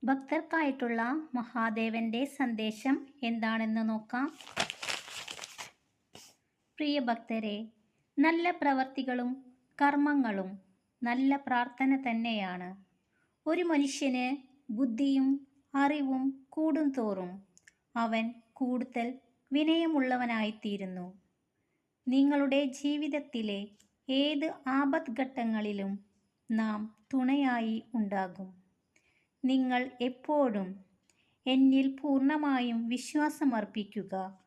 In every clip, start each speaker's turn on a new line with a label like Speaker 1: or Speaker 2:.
Speaker 1: ഭക്തർക്കായിട്ടുള്ള മഹാദേവന്റെ സന്ദേശം എന്താണെന്ന് നോക്കാം. പ്രിയ ഭക്തരെ, നല്ല പ്രവർത്തികളും കർമ്മങ്ങളും നല്ല പ്രാർത്ഥന തന്നെയാണ്. ഒരു മനുഷ്യന് ബുദ്ധിയും അറിവും കൂടും തോറും അവൻ കൂടുതൽ വിനയമുള്ളവനായിത്തീരുന്നു. നിങ്ങളുടെ ജീവിതത്തിലെ ഏത് ആപത്ഘട്ടങ്ങളിലും നാം തുണയായി ഉണ്ടാകും. നിങ്ങൾ എപ്പോഴും എന്നിൽ പൂർണ്ണമായും വിശ്വാസമർപ്പിക്കുക.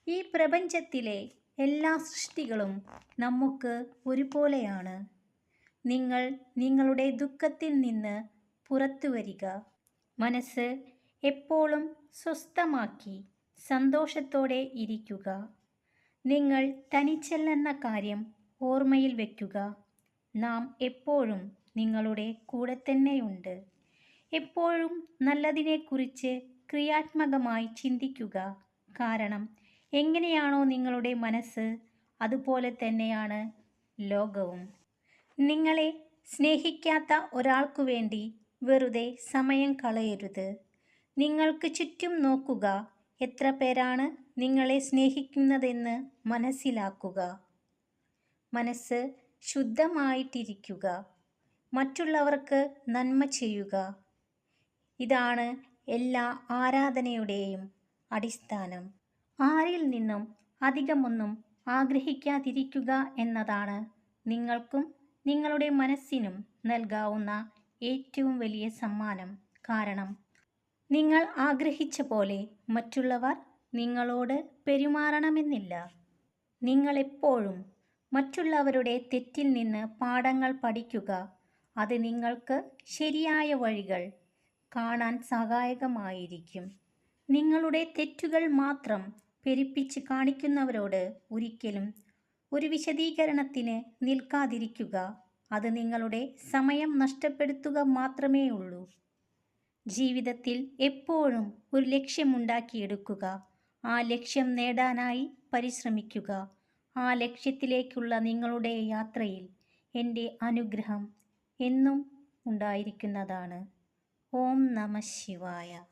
Speaker 1: ഈ പ്രപഞ്ചത്തിലെ എല്ലാ സൃഷ്ടികളും നമുക്ക് ഒരുപോലെയാണ്. നിങ്ങൾ നിങ്ങളുടെ ദുഃഖത്തിൽ നിന്ന് പുറത്തു വരിക. മനസ്സ് എപ്പോഴും സ്വസ്ഥമാക്കി സന്തോഷത്തോടെ ഇരിക്കുക. നിങ്ങൾ തനിച്ചല്ലെന്ന കാര്യം ഓർമ്മയിൽ വയ്ക്കുക. നാം എപ്പോഴും നിങ്ങളുടെ കൂടെ തന്നെയുണ്ട്. എപ്പോഴും നല്ലതിനെക്കുറിച്ച് ക്രിയാത്മകമായി ചിന്തിക്കുക. കാരണം എങ്ങനെയാണോ നിങ്ങളുടെ മനസ്സ്, അതുപോലെ തന്നെയാണ് ലോകവും. നിങ്ങളെ സ്നേഹിക്കാത്ത ഒരാൾക്കു വേണ്ടി വെറുതെ സമയം കളയരുത്. നിങ്ങൾക്ക് ചുറ്റും നോക്കുക. എത്ര പേരാണ് നിങ്ങളെ സ്നേഹിക്കുന്നതെന്ന് മനസ്സിലാക്കുക. മനസ്സ് ശുദ്ധമായിട്ടിരിക്കുക. മറ്റുള്ളവർക്ക് നന്മ ചെയ്യുക. ഇതാണ് എല്ലാ ആരാധനയുടെയും അടിസ്ഥാനം. ആരിൽ നിന്നും അധികമൊന്നും ആഗ്രഹിക്കാതിരിക്കുക എന്നതാണ് നിങ്ങൾക്കും നിങ്ങളുടെ മനസ്സിനും നൽകാവുന്ന ഏറ്റവും വലിയ സമ്മാനം. കാരണം നിങ്ങൾ ആഗ്രഹിച്ച പോലെ മറ്റുള്ളവർ നിങ്ങളോട് പെരുമാറണമെന്നില്ല. നിങ്ങളെപ്പോഴും മറ്റുള്ളവരുടെ തെറ്റിൽ നിന്ന് പാഠങ്ങൾ പഠിക്കുക. അത് നിങ്ങൾക്ക് ശരിയായ വഴികൾ കാണാൻ സഹായകമായിരിക്കും. നിങ്ങളുടെ തെറ്റുകൾ മാത്രം പെരുപ്പിച്ച് കാണിക്കുന്നവരോട് ഒരിക്കലും ഒരു വിശദീകരണത്തിന് നിൽക്കാതിരിക്കുക. അത് നിങ്ങളുടെ സമയം നഷ്ടപ്പെടുത്തുക മാത്രമേ ഉള്ളൂ. ജീവിതത്തിൽ എപ്പോഴും ഒരു ലക്ഷ്യമുണ്ടാക്കിയെടുക്കുക. ആ ലക്ഷ്യം നേടാനായി പരിശ്രമിക്കുക. ആ ലക്ഷ്യത്തിലേക്കുള്ള നിങ്ങളുടെ യാത്രയിൽ എൻ്റെ അനുഗ്രഹം എന്നും ഉണ്ടായിരിക്കുന്നതാണ്. ഓം നമഃ ശിവായ.